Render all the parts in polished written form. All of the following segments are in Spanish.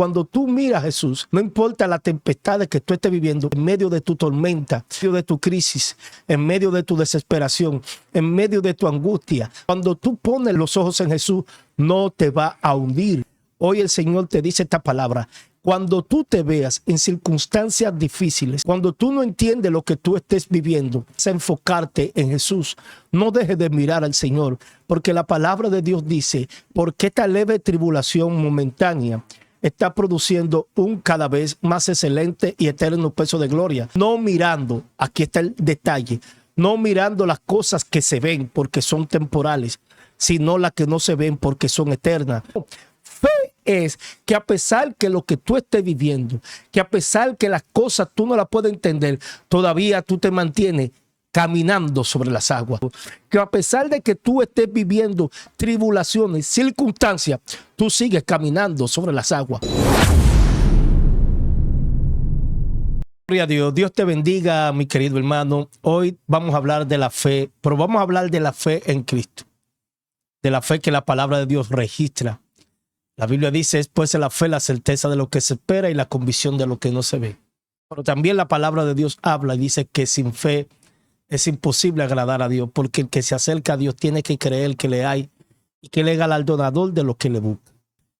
Cuando tú miras a Jesús, no importa las tempestades que tú estés viviendo, en medio de tu tormenta, en medio de tu crisis, en medio de tu desesperación, en medio de tu angustia, cuando tú pones los ojos en Jesús, no te va a hundir. Hoy el Señor te dice esta palabra. Cuando tú te veas en circunstancias difíciles, cuando tú no entiendes lo que tú estés viviendo, es enfocarte en Jesús. No dejes de mirar al Señor, porque la palabra de Dios dice, porque esta leve tribulación momentánea está produciendo un cada vez más excelente y eterno peso de gloria. No mirando, aquí está el detalle, no mirando las cosas que se ven porque son temporales, sino las que no se ven porque son eternas. Fe es que a pesar que lo que tú estés viviendo, que a pesar que las cosas tú no las puedes entender, todavía tú te mantienes caminando sobre las aguas. Que a pesar de que tú estés viviendo tribulaciones, circunstancias, tú sigues caminando sobre las aguas. Gloria a Dios. Dios te bendiga, mi querido hermano. Hoy vamos a hablar de la fe, pero vamos a hablar de la fe en Cristo. De la fe que la palabra de Dios registra. La Biblia dice, es pues la fe, la certeza de lo que se espera y la convicción de lo que no se ve. Pero también la palabra de Dios habla y dice que sin fe es imposible agradar a Dios, porque el que se acerca a Dios tiene que creer que le hay y que Él es galardonador de lo que le busca.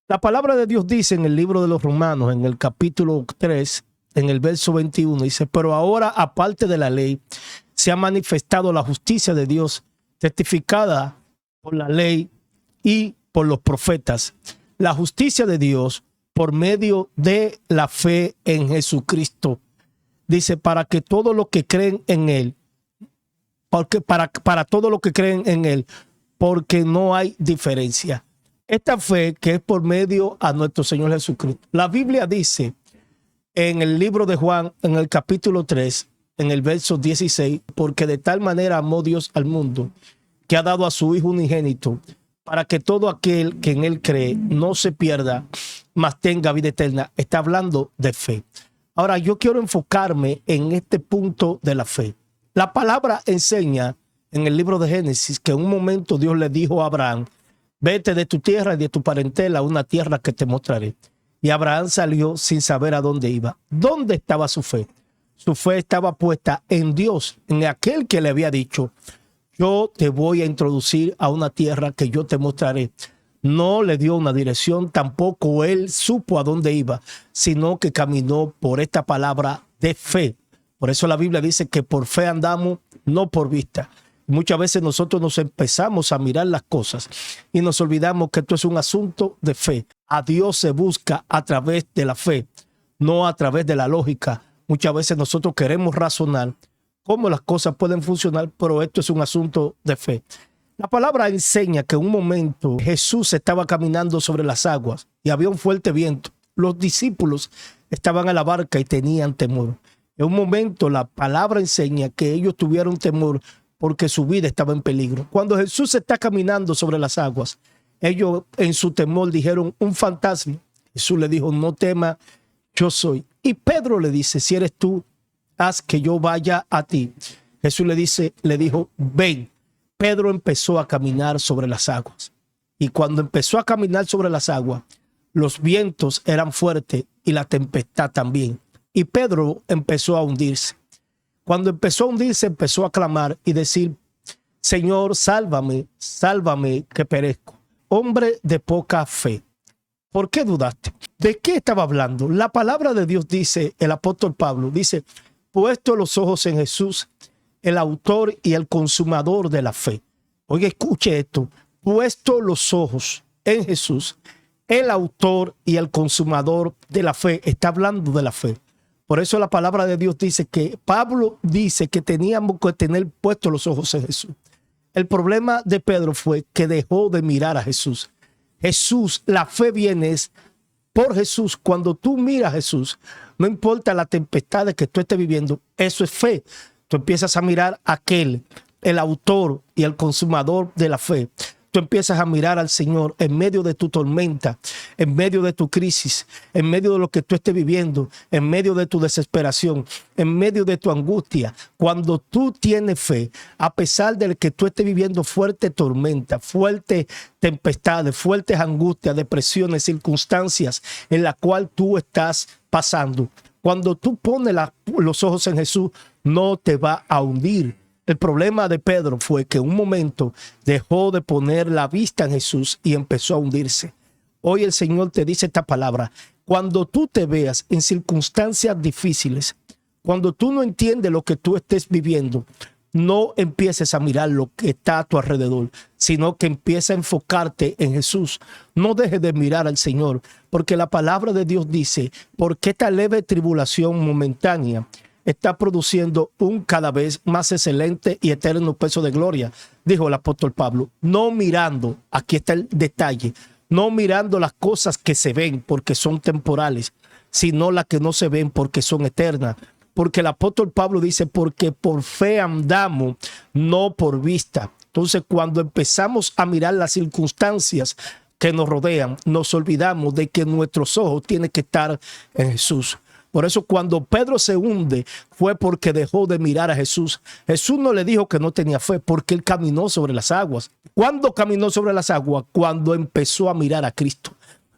La palabra de Dios dice en el libro de los Romanos, en el capítulo 3, en el verso 21, dice, pero ahora, aparte de la ley, se ha manifestado la justicia de Dios, testificada por la ley y por los profetas. La justicia de Dios por medio de la fe en Jesucristo. Dice, para que todos los que creen en Él, porque para todos los que creen en Él, porque no hay diferencia. Esta fe que es por medio a nuestro Señor Jesucristo. La Biblia dice en el libro de Juan, en el capítulo 3, en el verso 16, porque de tal manera amó Dios al mundo, que ha dado a su Hijo unigénito, para que todo aquel que en Él cree no se pierda, mas tenga vida eterna. Está hablando de fe. Ahora, yo quiero enfocarme en este punto de la fe. La palabra enseña en el libro de Génesis que en un momento Dios le dijo a Abraham, vete de tu tierra y de tu parentela a una tierra que te mostraré. Y Abraham salió sin saber a dónde iba. ¿Dónde estaba su fe? Su fe estaba puesta en Dios, en aquel que le había dicho, yo te voy a introducir a una tierra que yo te mostraré. No le dio una dirección, tampoco él supo a dónde iba, sino que caminó por esta palabra de fe. Por eso la Biblia dice que por fe andamos, no por vista. Muchas veces nosotros nos empezamos a mirar las cosas y nos olvidamos que esto es un asunto de fe. A Dios se busca a través de la fe, no a través de la lógica. Muchas veces nosotros queremos razonar cómo las cosas pueden funcionar, pero esto es un asunto de fe. La palabra enseña que en un momento Jesús estaba caminando sobre las aguas y había un fuerte viento. Los discípulos estaban en la barca y tenían temor. En un momento la palabra enseña que ellos tuvieron temor porque su vida estaba en peligro. Cuando Jesús está caminando sobre las aguas, ellos en su temor dijeron un fantasma. Jesús le dijo, no tema, yo soy. Y Pedro le dice, si eres tú, haz que yo vaya a ti. Jesús le dijo, ven. Pedro empezó a caminar sobre las aguas. Y cuando empezó a caminar sobre las aguas, los vientos eran fuertes y la tempestad también. Y Pedro empezó a hundirse. Cuando empezó a hundirse, empezó a clamar y decir, Señor, sálvame, sálvame que perezco. Hombre de poca fe, ¿por qué dudaste? ¿De qué estaba hablando? La palabra de Dios dice, el apóstol Pablo dice, puesto los ojos en Jesús, el autor y el consumador de la fe. Oye, escuche esto. Puesto los ojos en Jesús, el autor y el consumador de la fe. Está hablando de la fe. Por eso la palabra de Dios dice que Pablo dice que teníamos que tener puestos los ojos en Jesús. El problema de Pedro fue que dejó de mirar a Jesús. Jesús, la fe viene por Jesús. Cuando tú miras a Jesús, no importa la tempestad que tú estés viviendo, eso es fe. Tú empiezas a mirar a aquel, el autor y el consumador de la fe. tú empiezas a mirar al Señor en medio de tu tormenta, en medio de tu crisis, en medio de lo que tú estés viviendo, en medio de tu desesperación, en medio de tu angustia, cuando tú tienes fe, a pesar de que tú estés viviendo fuerte tormenta, fuertes tempestades, fuertes angustias, depresiones, circunstancias en las cuales tú estás pasando, cuando tú pones los ojos en Jesús, no te va a hundir. El problema de Pedro fue que en un momento dejó de poner la vista en Jesús y empezó a hundirse. Hoy el Señor te dice esta palabra: cuando tú te veas en circunstancias difíciles, cuando tú no entiendes lo que tú estés viviendo, no empieces a mirar lo que está a tu alrededor, sino que empieza a enfocarte en Jesús. No dejes de mirar al Señor, porque la palabra de Dios dice: porque esta leve tribulación momentánea está produciendo un cada vez más excelente y eterno peso de gloria, dijo el apóstol Pablo. No mirando, aquí está el detalle, no mirando las cosas que se ven porque son temporales, sino las que no se ven porque son eternas. Porque el apóstol Pablo dice: porque por fe andamos, no por vista. Entonces, cuando empezamos a mirar las circunstancias que nos rodean, nos olvidamos de que nuestros ojos tienen que estar en Jesús. Por eso cuando Pedro se hunde fue porque dejó de mirar a Jesús. Jesús no le dijo que no tenía fe, porque él caminó sobre las aguas. ¿Cuándo caminó sobre las aguas? Cuando empezó a mirar a Cristo.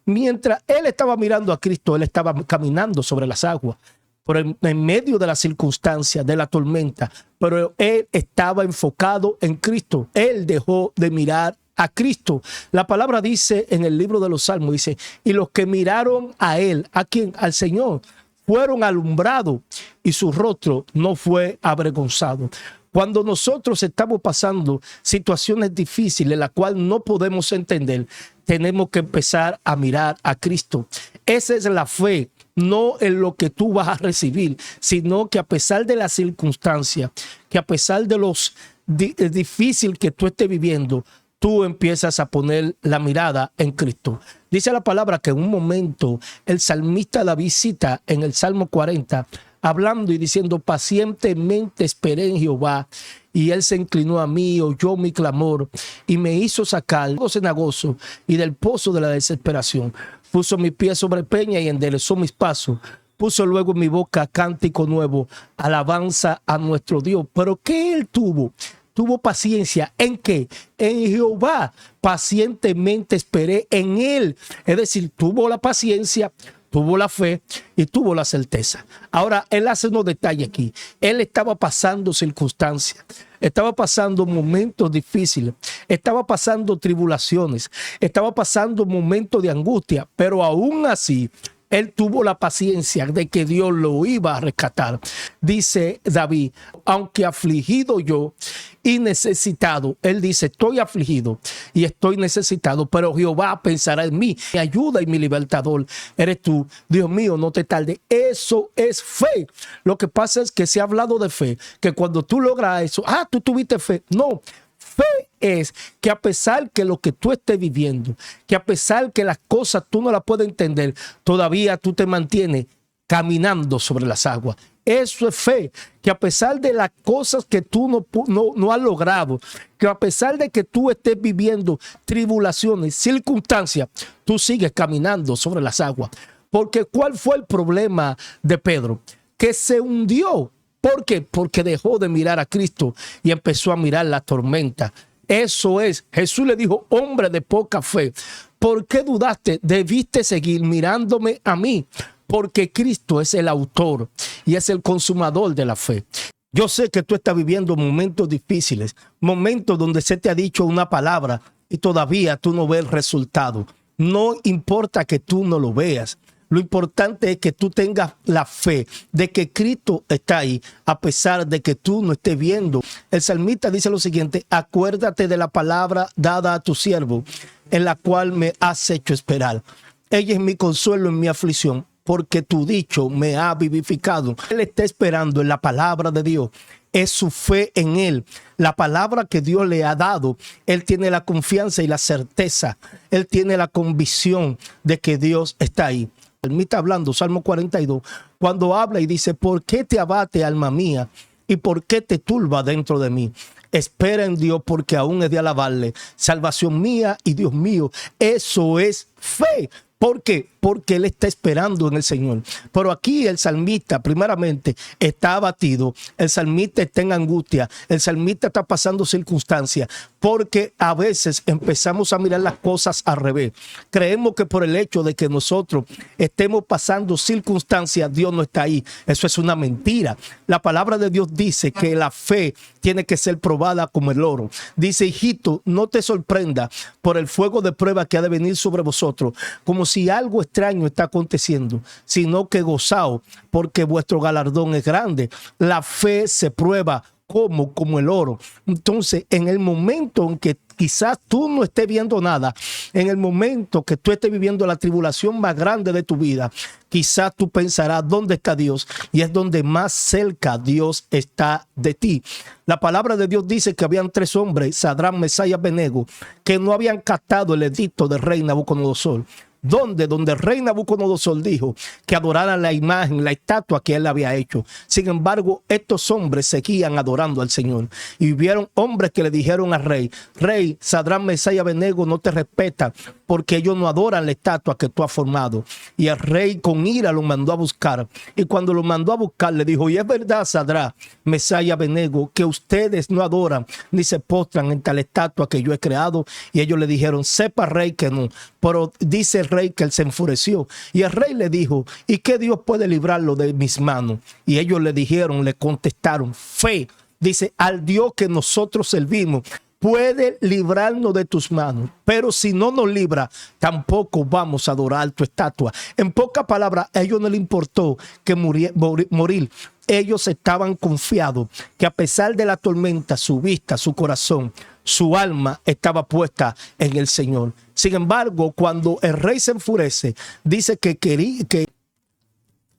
Mientras él estaba mirando a Cristo, él estaba caminando sobre las aguas, por en medio de las circunstancias, de la tormenta, pero él estaba enfocado en Cristo. Él dejó de mirar a Cristo. La palabra dice en el libro de los Salmos, dice: y los que miraron a él, ¿a quién? Al Señor, fueron alumbrados y su rostro no fue avergonzado. Cuando nosotros estamos pasando situaciones difíciles, las cuales no podemos entender, tenemos que empezar a mirar a Cristo. Esa es la fe, no en lo que tú vas a recibir, sino que a pesar de las circunstancias, que a pesar de los difícil que tú estés viviendo, tú empiezas a poner la mirada en Cristo. Dice la palabra que en un momento el salmista David cita en el Salmo 40, hablando y diciendo: pacientemente esperé en Jehová, y él se inclinó a mí, oyó mi clamor, y me hizo sacar del cenagoso y del pozo de la desesperación. Puso mis pies sobre peña y enderezó mis pasos. Puso luego en mi boca cántico nuevo, alabanza a nuestro Dios. ¿Pero qué él tuvo? Tuvo paciencia. ¿En qué? En Jehová. Pacientemente esperé en él. Es decir, tuvo la paciencia, tuvo la fe y tuvo la certeza. Ahora, él hace unos detalles aquí. Él estaba pasando circunstancias, estaba pasando momentos difíciles, estaba pasando tribulaciones, estaba pasando momentos de angustia, pero aún así, él tuvo la paciencia de que Dios lo iba a rescatar. Dice David: aunque afligido yo y necesitado, él dice: estoy afligido y estoy necesitado, pero Jehová pensará en mí. Mi ayuda y mi libertador eres tú. Dios mío, no te tardes. Eso es fe. Lo que pasa es que se ha hablado de fe, que cuando tú logras eso, tú tuviste fe. No. Fe es que a pesar que lo que tú estés viviendo, que a pesar que las cosas tú no las puedes entender, todavía tú te mantienes caminando sobre las aguas. Eso es fe, que a pesar de las cosas que tú no has logrado, que a pesar de que tú estés viviendo tribulaciones, circunstancias, tú sigues caminando sobre las aguas. Porque ¿cuál fue el problema de Pedro? Que se hundió. ¿Por qué? Porque dejó de mirar a Cristo y empezó a mirar la tormenta. Eso es. Jesús le dijo: hombre de poca fe, ¿por qué dudaste? Debiste seguir mirándome a mí, porque Cristo es el autor y es el consumador de la fe. Yo sé que tú estás viviendo momentos difíciles, momentos donde se te ha dicho una palabra y todavía tú no ves el resultado. No importa que tú no lo veas. Lo importante es que tú tengas la fe de que Cristo está ahí, a pesar de que tú no estés viendo. El salmista dice lo siguiente: acuérdate de la palabra dada a tu siervo, en la cual me has hecho esperar. Ella es mi consuelo en mi aflicción, porque tu dicho me ha vivificado. Él está esperando en la palabra de Dios. Es su fe en él, la palabra que Dios le ha dado. Él tiene la confianza y la certeza. Él tiene la convicción de que Dios está ahí. El salmista hablando, Salmo 42, cuando habla y dice: ¿por qué te abate, alma mía? ¿Y por qué te turba dentro de mí? Espera en Dios, porque aún es de alabarle. Salvación mía y Dios mío. Eso es fe. ¿Por qué? Porque él está esperando en el Señor. Pero aquí el salmista, primeramente, está abatido. El salmista está en angustia. El salmista está pasando circunstancias. Porque a veces empezamos a mirar las cosas al revés. Creemos que por el hecho de que nosotros estemos pasando circunstancias, Dios no está ahí. Eso es una mentira. La palabra de Dios dice que la fe tiene que ser probada como el oro. Dice, hijito, no te sorprenda por el fuego de prueba que ha de venir sobre vosotros, como si algo extraño está aconteciendo, sino que gozaos, porque vuestro galardón es grande. La fe se prueba como el oro. Entonces, en el momento en que quizás tú no estés viendo nada, en el momento que tú estés viviendo la tribulación más grande de tu vida, quizás tú pensarás, ¿dónde está Dios? Y es donde más cerca Dios está de ti. La palabra de Dios dice que habían 3 hombres, Sadrach, Mesach y Abednego, que no habían captado el edicto del rey Nabucodonosor. Donde el rey Nabucodonosor dijo que adoraran la imagen, la estatua que él había hecho. Sin embargo, estos hombres seguían adorando al Señor. Y vieron hombres que le dijeron al rey, rey, Sadrach, Mesach y Abednego no te respetan porque ellos no adoran la estatua que tú has formado. Y el rey con ira lo mandó a buscar. Y cuando lo mandó a buscar, le dijo, y es verdad, Sadrach, Mesach y Abednego, que ustedes no adoran ni se postran en tal estatua que yo he creado. Y ellos le dijeron, sepa rey que no. Pero dice el rey que él se enfureció. Y el rey le dijo, ¿y qué Dios puede librarlo de mis manos? Y ellos le dijeron, le contestaron, fe. Dice, al Dios que nosotros servimos puede librarnos de tus manos, pero si no nos libra, tampoco vamos a adorar tu estatua. En pocas palabras, a ellos no les importó que morir. Ellos estaban confiados que a pesar de la tormenta, su vista, su corazón, su alma estaba puesta en el Señor. Sin embargo, cuando el rey se enfurece, dice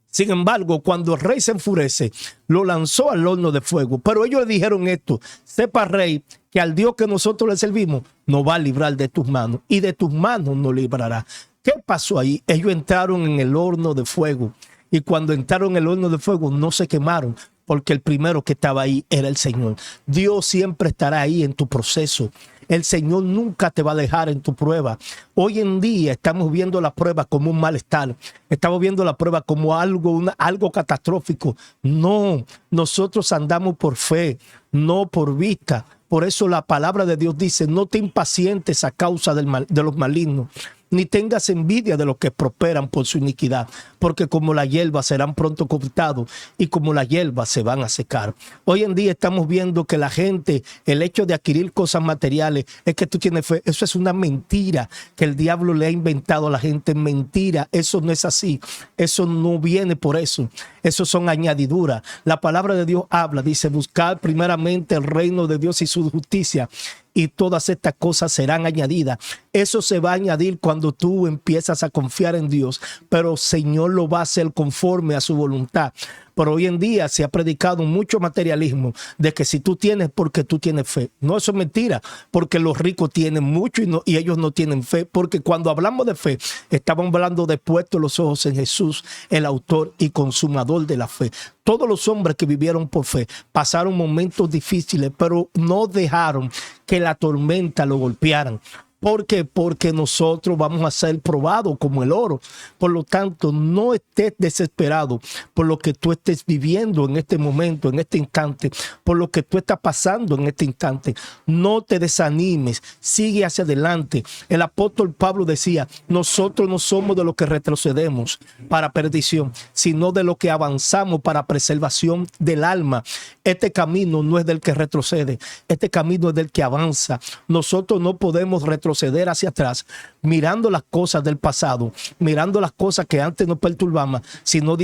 sin embargo, cuando el rey se enfurece, lo lanzó al horno de fuego. Pero ellos le dijeron esto, sepa rey, que al Dios que nosotros le servimos, nos va a librar de tus manos y de tus manos nos librará. ¿Qué pasó ahí? Ellos entraron en el horno de fuego y cuando entraron en el horno de fuego no se quemaron, porque el primero que estaba ahí era el Señor. Dios siempre estará ahí en tu proceso. El Señor nunca te va a dejar en tu prueba. Hoy en día estamos viendo la prueba como un malestar. Estamos viendo la prueba como algo catastrófico. No, nosotros andamos por fe, no por vista. Por eso la palabra de Dios dice, no te impacientes a causa de los malignos, ni tengas envidia de los que prosperan por su iniquidad, porque como la hierba serán pronto cortados y como la hierba se van a secar. Hoy en día estamos viendo que la gente, el hecho de adquirir cosas materiales es que tú tienes fe. Eso es una mentira que el diablo le ha inventado a la gente. Mentira, eso no es así. Eso no viene por eso. Eso son añadiduras. La palabra de Dios habla, dice, buscar primeramente el reino de Dios y su justicia, y todas estas cosas serán añadidas. Eso se va a añadir cuando tú empiezas a confiar en Dios, pero el Señor lo va a hacer conforme a su voluntad. Pero hoy en día se ha predicado mucho materialismo de que si tú tienes, porque tú tienes fe. No, eso es mentira, porque los ricos tienen mucho y ellos no tienen fe. Porque cuando hablamos de fe, estamos hablando de puestos los ojos en Jesús, el autor y consumador de la fe. Todos los hombres que vivieron por fe pasaron momentos difíciles, pero no dejaron que la tormenta lo golpearan. ¿Por qué? Porque nosotros vamos a ser probados como el oro. Por lo tanto, no estés desesperado por lo que tú estés viviendo en este momento, en este instante, por lo que tú estás pasando en este instante. No te desanimes, sigue hacia adelante. El apóstol Pablo decía, nosotros no somos de los que retrocedemos para perdición, sino de los que avanzamos para preservación del alma. Este camino no es del que retrocede, este camino es del que avanza. Nosotros no podemos retroceder hacia atrás, mirando las cosas del pasado, mirando las cosas que antes nos perturbaban, sino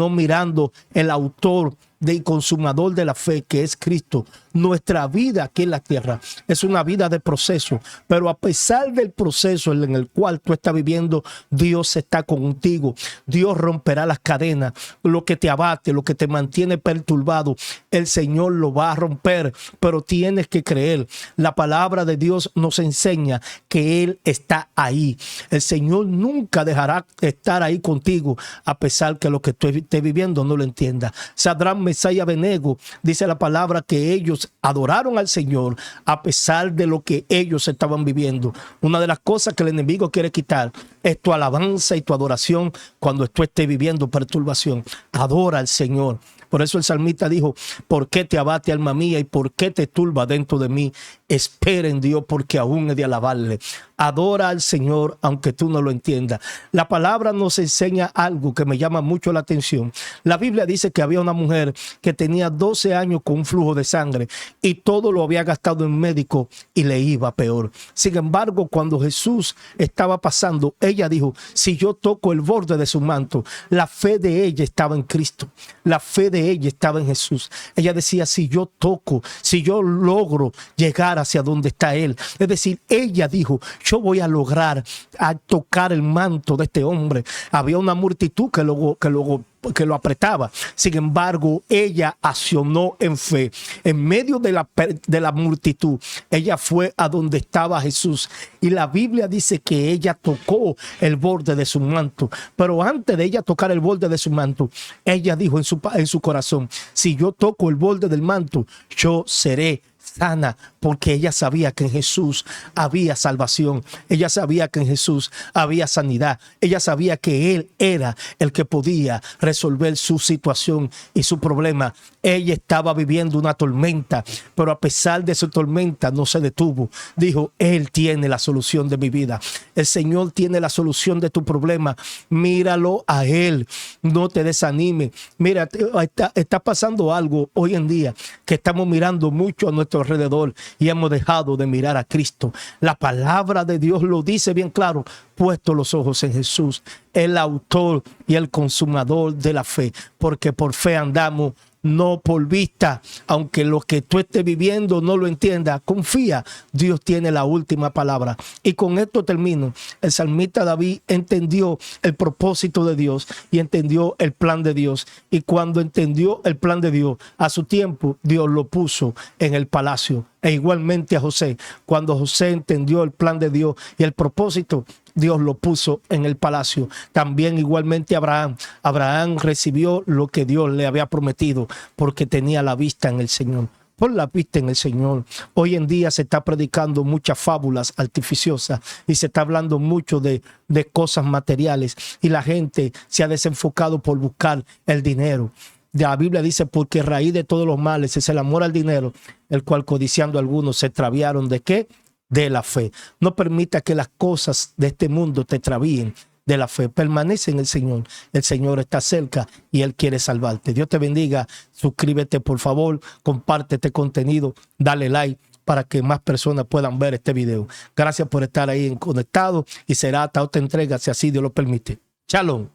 mirando el autor y consumador de la fe, que es Cristo. Nuestra vida aquí en la tierra es una vida de proceso, pero a pesar del proceso en el cual tú estás viviendo, Dios está contigo. Dios romperá las cadenas, lo que te abate, lo que te mantiene perturbado, el Señor lo va a romper, pero tienes que creer. La palabra de Dios nos enseña que Él está ahí. El Señor nunca dejará de estar ahí contigo, a pesar que lo que tú estés viviendo no lo entiendas. Sadrach, Mesach y Abednego, dice la palabra que ellos adoraron al Señor a pesar de lo que ellos estaban viviendo. Una de las cosas que el enemigo quiere quitar es tu alabanza y tu adoración cuando tú estés viviendo perturbación. Adora al Señor. Por eso el salmista dijo: ¿por qué te abate, alma mía, y por qué te turba dentro de mí? Espera en Dios, porque aún he de alabarle. Adora al Señor aunque tú no lo entiendas. La palabra nos enseña algo que me llama mucho la atención. La Biblia dice que había una mujer que tenía 12 años con un flujo de sangre y todo lo había gastado en médico y le iba peor. Sin embargo, cuando Jesús estaba pasando, ella dijo: si yo toco el borde de su manto. La fe de ella estaba en Cristo. La fe de ella estaba en Jesús. Ella decía: si yo toco, si yo logro llegar hacia donde está Él. Es decir, ella dijo: yo voy a lograr a tocar el manto de este hombre. Había una multitud que lo apretaba. Sin embargo, ella accionó en fe. En medio de la multitud, ella fue a donde estaba Jesús. Y la Biblia dice que ella tocó el borde de su manto. Pero antes de ella tocar el borde de su manto, ella dijo en su corazón: si yo toco el borde del manto, yo seré sana, porque ella sabía que en Jesús había salvación. Ella sabía que en Jesús había sanidad. Ella sabía que Él era el que podía resolver su situación y su problema. Ella estaba viviendo una tormenta, pero a pesar de su tormenta no se detuvo. Dijo: Él tiene la solución de mi vida. El Señor tiene la solución de tu problema. Míralo a Él. No te desanimes. Mira, está pasando algo hoy en día que estamos mirando mucho a nuestro alrededor y hemos dejado de mirar a Cristo. La palabra de Dios lo dice bien claro: puesto los ojos en Jesús, el autor y el consumador de la fe, porque por fe andamos, no por vista. Aunque lo que tú estés viviendo no lo entiendas, confía, Dios tiene la última palabra. Y con esto termino. El salmista David entendió el propósito de Dios y entendió el plan de Dios. Y cuando entendió el plan de Dios, a su tiempo Dios lo puso en el palacio. E igualmente a José, cuando José entendió el plan de Dios y el propósito, Dios lo puso en el palacio. También igualmente Abraham. Abraham recibió lo que Dios le había prometido porque tenía la vista en el Señor. Pon la vista en el Señor. Hoy en día se está predicando muchas fábulas artificiosas y se está hablando mucho de cosas materiales, y la gente se ha desenfocado por buscar el dinero. La Biblia dice: porque raíz de todos los males es el amor al dinero, el cual codiciando algunos se extraviaron. ¿De qué? De la fe. No permita que las cosas de este mundo te extravíen de la fe. Permanece en el Señor. El Señor está cerca y Él quiere salvarte. Dios te bendiga. Suscríbete, por favor. Comparte este contenido. Dale like para que más personas puedan ver este video. Gracias por estar ahí conectado, y será hasta otra entrega, si así Dios lo permite. Shalom.